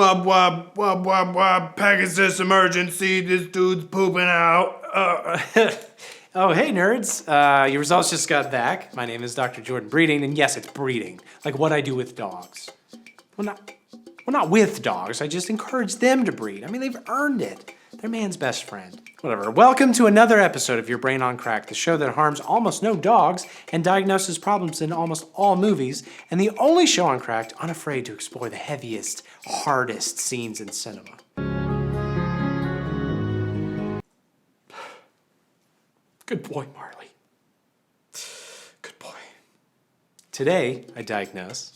wub, wub, wub, wub, wub, Pegasus emergency, this dude's pooping out. Oh, hey, nerds. Your results just got back. My name is Dr. Jordan Breeding, and yes, it's breeding. Like what I do with dogs. Well, not with dogs. I just encourage them to breed. I mean, they've earned it. They're man's best friend. Whatever. Welcome to another episode of Your Brain on Crack, the show that harms almost no dogs and diagnoses problems in almost all movies, and the only show on Cracked unafraid to explore the heaviest, hardest scenes in cinema. Good boy, Marley. Good boy. Today, I diagnose...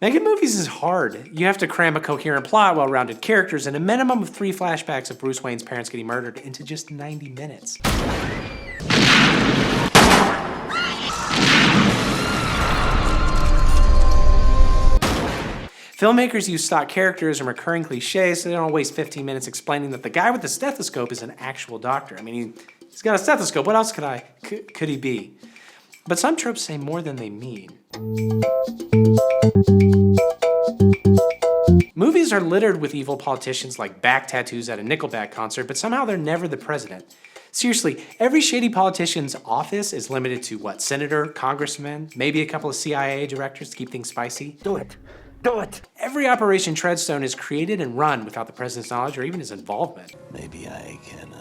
Making movies is hard. You have to cram a coherent plot, well-rounded characters, and a minimum of 3 flashbacks of Bruce Wayne's parents getting murdered into just 90 minutes. Filmmakers use stock characters and recurring cliches so they don't waste 15 minutes explaining that the guy with the stethoscope is an actual doctor. I mean, he's got a stethoscope. What else could he be? But some tropes say more than they mean. Movies are littered with evil politicians like back tattoos at a Nickelback concert, but somehow they're never the president. Seriously, every shady politician's office is limited to, what, senator, congressman, maybe a couple of CIA directors to keep things spicy? Do it. Do it. Every Operation Treadstone is created and run without the president's knowledge or even his involvement. Maybe I can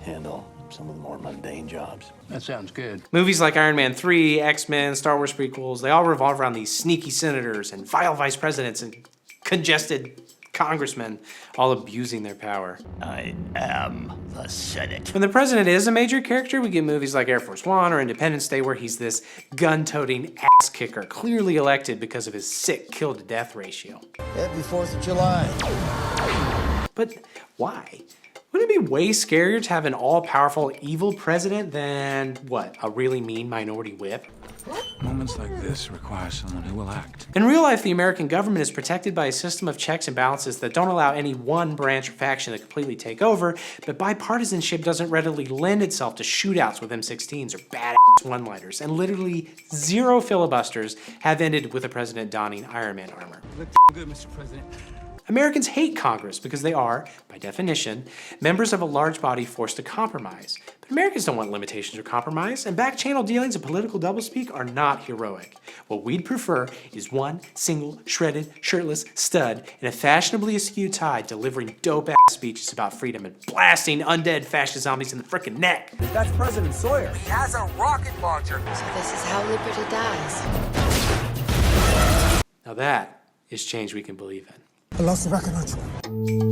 handle some of the more mundane jobs. That sounds good. Movies like Iron Man 3, X-Men, Star Wars prequels, they all revolve around these sneaky senators and vile vice presidents and congested congressmen all abusing their power. I am the Senate. When the president is a major character, we get movies like Air Force One or Independence Day where he's this gun-toting ass kicker, clearly elected because of his sick kill-to-death ratio. Happy 4th of July. But why? Wouldn't it be way scarier to have an all-powerful evil president than, what, a really mean minority whip? Moments like this require someone who will act. In real life, the American government is protected by a system of checks and balances that don't allow any one branch or faction to completely take over, but bipartisanship doesn't readily lend itself to shootouts with M16s or badass one-liners, and literally 0 filibusters have ended with a president donning Iron Man armor. You look good, Mr. President. Americans hate Congress because they are, by definition, members of a large body forced to compromise. But Americans don't want limitations or compromise, and back-channel dealings and political doublespeak are not heroic. What we'd prefer is one single, shredded, shirtless stud in a fashionably askew tie delivering dope-ass speeches about freedom and blasting undead fascist zombies in the frickin' neck. That's President Sawar. He has a rocket launcher. So this is how liberty dies. Now that is change we can believe in. I lost the record on you.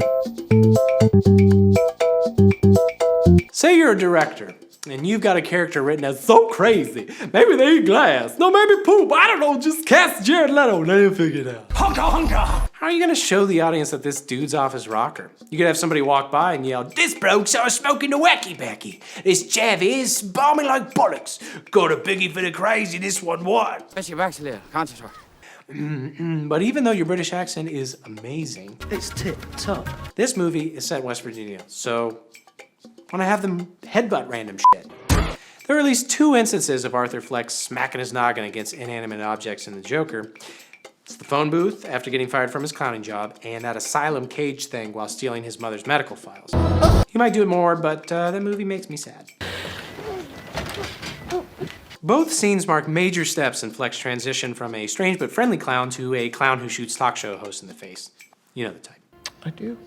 Say you're a director, and you've got a character written as so crazy. Maybe they eat glass. No, maybe poop. I don't know. Just cast Jared Leto. Let him figure it out. Hunka hunka! How are you going to show the audience that this dude's off his rocker? You could have somebody walk by and yell, "This bloke started smoking the wacky backy. This Jav is bombing like bollocks. Got a biggie for the crazy, this one what?" But even though your British accent is amazing, it's tip-top. This movie is set in West Virginia, so when I have them headbutt random shit. There are at least 2 instances of Arthur Fleck smacking his noggin against inanimate objects in The Joker. It's the phone booth after getting fired from his clowning job, and that asylum cage thing while stealing his mother's medical files. He might do it more, but that movie makes me sad. Both scenes mark major steps in Fleck's transition from a strange but friendly clown to a clown who shoots talk show hosts in the face. You know the type. I do.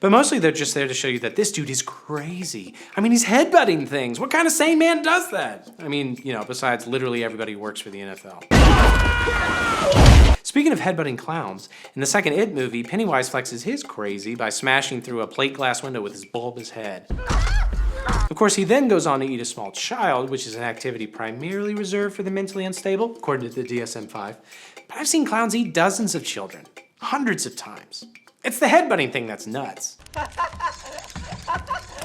But mostly they're just there to show you that this dude is crazy. I mean, he's headbutting things. What kind of sane man does that? I mean, you know, besides literally everybody who works for the NFL. Speaking of headbutting clowns, in the second It movie, Pennywise flexes his crazy by smashing through a plate glass window with his bulbous head. Of course, he then goes on to eat a small child, which is an activity primarily reserved for the mentally unstable, according to the DSM-5. But I've seen clowns eat dozens of children, hundreds of times. It's the headbutting thing that's nuts.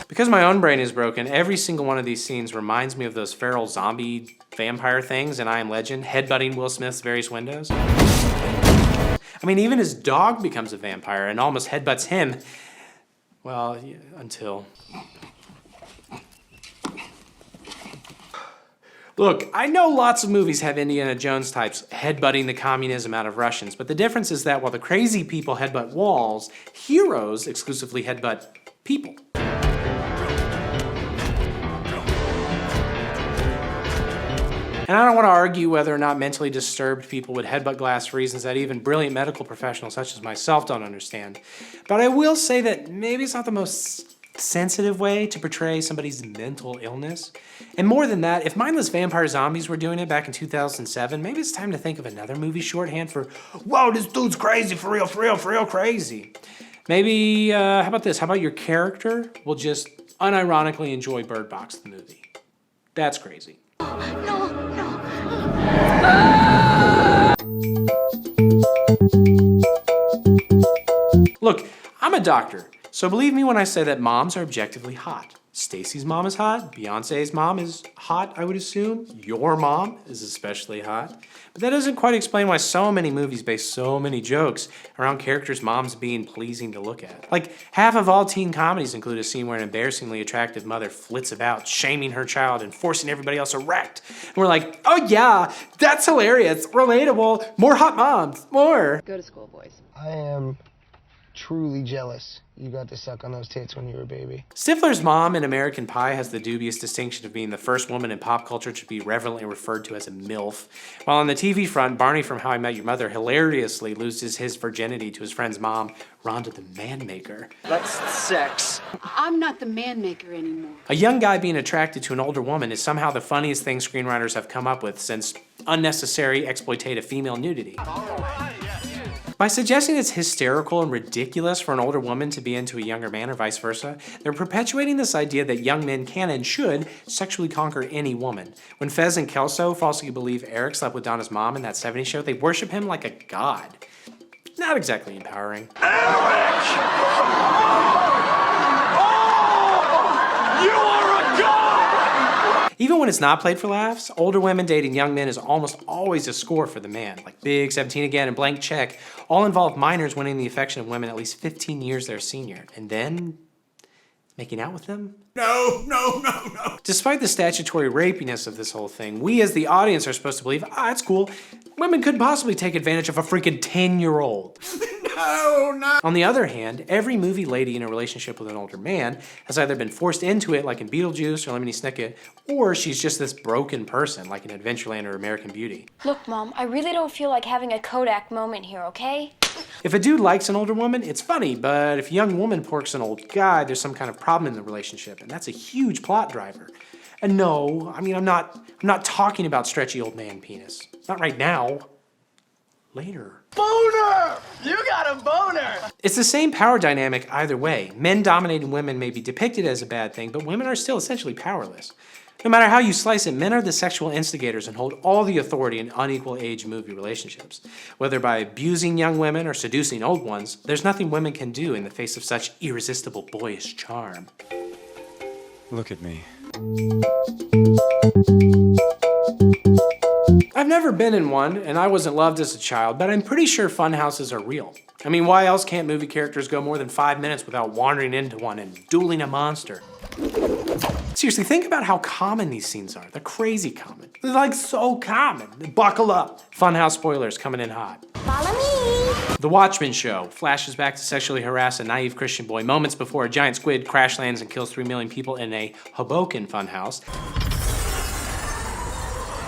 Because my own brain is broken, every single one of these scenes reminds me of those feral zombie vampire things in I Am Legend, headbutting Will Smith's various windows. I mean, even his dog becomes a vampire and almost headbutts him. Well, until... Look, I know lots of movies have Indiana Jones types headbutting the communism out of Russians, but the difference is that while the crazy people headbutt walls, heroes exclusively headbutt people. And I don't want to argue whether or not mentally disturbed people would headbutt glass for reasons that even brilliant medical professionals such as myself don't understand. But I will say that maybe it's not the most sensitive way to portray somebody's mental illness. And more than that, if mindless vampire zombies were doing it back in 2007, maybe it's time to think of another movie shorthand for, whoa, this dude's crazy, for real crazy. Maybe, how about this? How about your character will just unironically enjoy Bird Box the movie? That's crazy. Look, I'm a doctor, so believe me when I say that moms are objectively hot. Stacy's mom is hot, Beyonce's mom is hot, I would assume. Your mom is especially hot. But that doesn't quite explain why so many movies base so many jokes around characters' moms being pleasing to look at. Like, half of all teen comedies include a scene where an embarrassingly attractive mother flits about, shaming her child and forcing everybody else erect. And we're like, oh yeah, that's hilarious, relatable, more hot moms, more. Go to school, boys. I am truly jealous you got to suck on those tits when you were a baby. Stifler's mom in American Pie has the dubious distinction of being the first woman in pop culture to be reverently referred to as a MILF. While on the TV front, Barney from How I Met Your Mother hilariously loses his virginity to his friend's mom, Rhonda the Man Maker. That's sex. I'm not the man maker anymore. A young guy being attracted to an older woman is somehow the funniest thing screenwriters have come up with since unnecessary exploitative female nudity. By suggesting it's hysterical and ridiculous for an older woman to be into a younger man or vice versa, they're perpetuating this idea that young men can and should sexually conquer any woman. When Fez and Kelso falsely believe Eric slept with Donna's mom in that 70s show, they worship him like a god. Not exactly empowering. Eric! Oh! You are a god! Even when it's not played for laughs, older women dating young men is almost always a score for the man. Like Big, 17 Again, and Blank Check all involve minors winning the affection of women at least 15 years their senior. And then making out with them? No. Despite the statutory rapiness of this whole thing, we as the audience are supposed to believe, it's cool. Women couldn't possibly take advantage of a freaking 10-year-old. No. On the other hand, every movie lady in a relationship with an older man has either been forced into it, like in Beetlejuice or Lemony Snicket, or she's just this broken person, like in Adventureland or American Beauty. Look, Mom, I really don't feel like having a Kodak moment here, okay? If a dude likes an older woman, it's funny, but if a young woman porks an old guy, there's some kind of problem in the relationship, and that's a huge plot driver. And no, I mean, I'm not talking about stretchy old man penis. Not right now. Later. Boner! You got a boner! It's the same power dynamic either way. Men dominating women may be depicted as a bad thing, but women are still essentially powerless. No matter how you slice it, men are the sexual instigators and hold all the authority in unequal age movie relationships. Whether by abusing young women or seducing old ones, there's nothing women can do in the face of such irresistible boyish charm. Look at me. I've never been in one, and I wasn't loved as a child, but I'm pretty sure funhouses are real. I mean, why else can't movie characters go more than 5 minutes without wandering into one and dueling a monster? Seriously, think about how common these scenes are. They're crazy common. They're like so common. Buckle up. Funhouse spoilers coming in hot. Follow me! The Watchmen show flashes back to sexually harass a naive Christian boy moments before a giant squid crash lands and kills 3 million people in a Hoboken funhouse.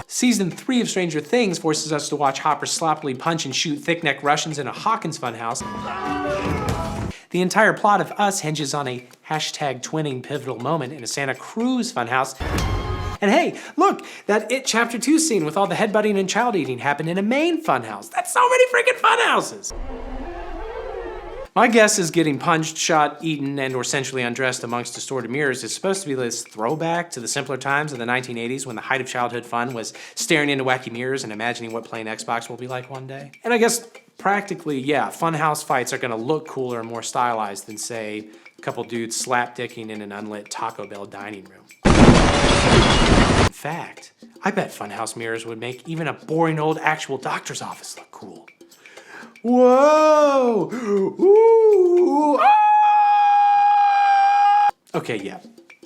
Season 3 of Stranger Things forces us to watch Hopper sloppily punch and shoot thick-necked Russians in a Hawkins funhouse. The entire plot of Us hinges on a #twinning pivotal moment in a Santa Cruz funhouse. And hey, look, that It Chapter 2 scene with all the headbutting and child eating happened in a Maine funhouse. That's so many freaking funhouses! My guess is getting punched, shot, eaten, and or sensually undressed amongst distorted mirrors is supposed to be this throwback to the simpler times of the 1980s when the height of childhood fun was staring into wacky mirrors and imagining what playing Xbox will be like one day. And I guess practically, yeah, funhouse fights are gonna look cooler and more stylized than, say, a couple dudes slapdicking in an unlit Taco Bell dining room. In fact, I bet funhouse mirrors would make even a boring old actual doctor's office look cool. Whoa! Ooh! Ah! Okay, yeah,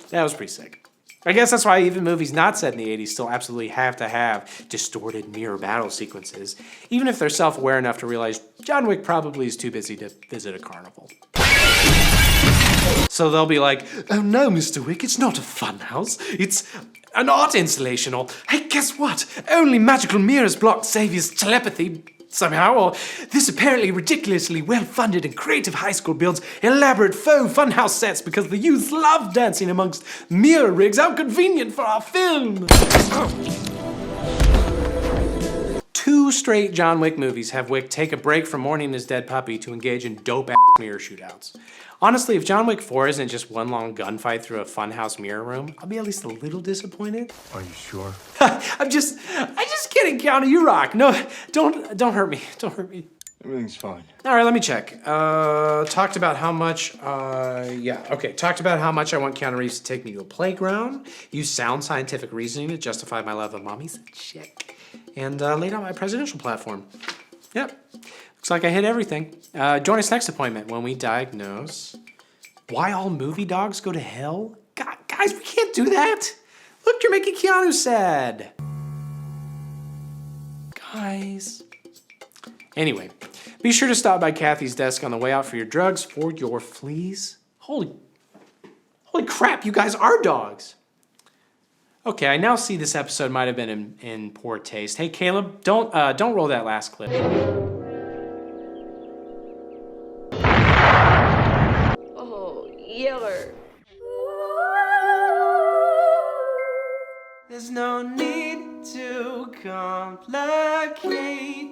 that was pretty sick. I guess that's why even movies not set in the 80s still absolutely have to have distorted mirror battle sequences, even if they're self-aware enough to realize John Wick probably is too busy to visit a carnival. So they'll be like, oh no, Mr. Wick, it's not a funhouse. It's an art installation. Or, hey, guess what? Only magical mirrors block Xavier's telepathy somehow. Or, this apparently ridiculously well-funded and creative high school builds elaborate faux funhouse sets because the youths love dancing amongst mirror rigs. How convenient for our film. 2 straight John Wick movies have Wick take a break from mourning his dead puppy to engage in dope-ass mirror shootouts. Honestly, if John Wick 4 isn't just one long gunfight through a funhouse mirror room, I'll be at least a little disappointed. Are you sure? I'm just kidding, Keanu, you rock. No, don't hurt me, don't hurt me. Everything's fine. All right, let me check. Talked about how much, talked about how much I want Keanu Reeves to take me to a playground, use sound scientific reasoning to justify my love of mommies. Check. And laid out my presidential platform. Yep. Looks like I hit everything. Join us next appointment when we diagnose why all movie dogs go to hell. God, guys, we can't do that. Look, you're making Keanu sad. Guys. Anyway, be sure to stop by Kathy's desk on the way out for your drugs for your fleas. Holy crap, you guys are dogs. Okay, I now see this episode might have been in poor taste. Hey, Caleb, don't roll that last clip. Oh, yeller. There's no need to complicate,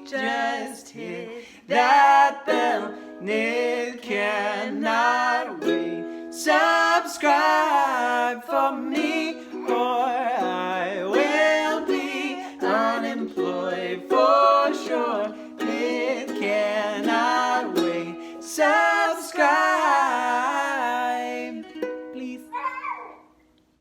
just hit that bell. It cannot wait. Subscribe.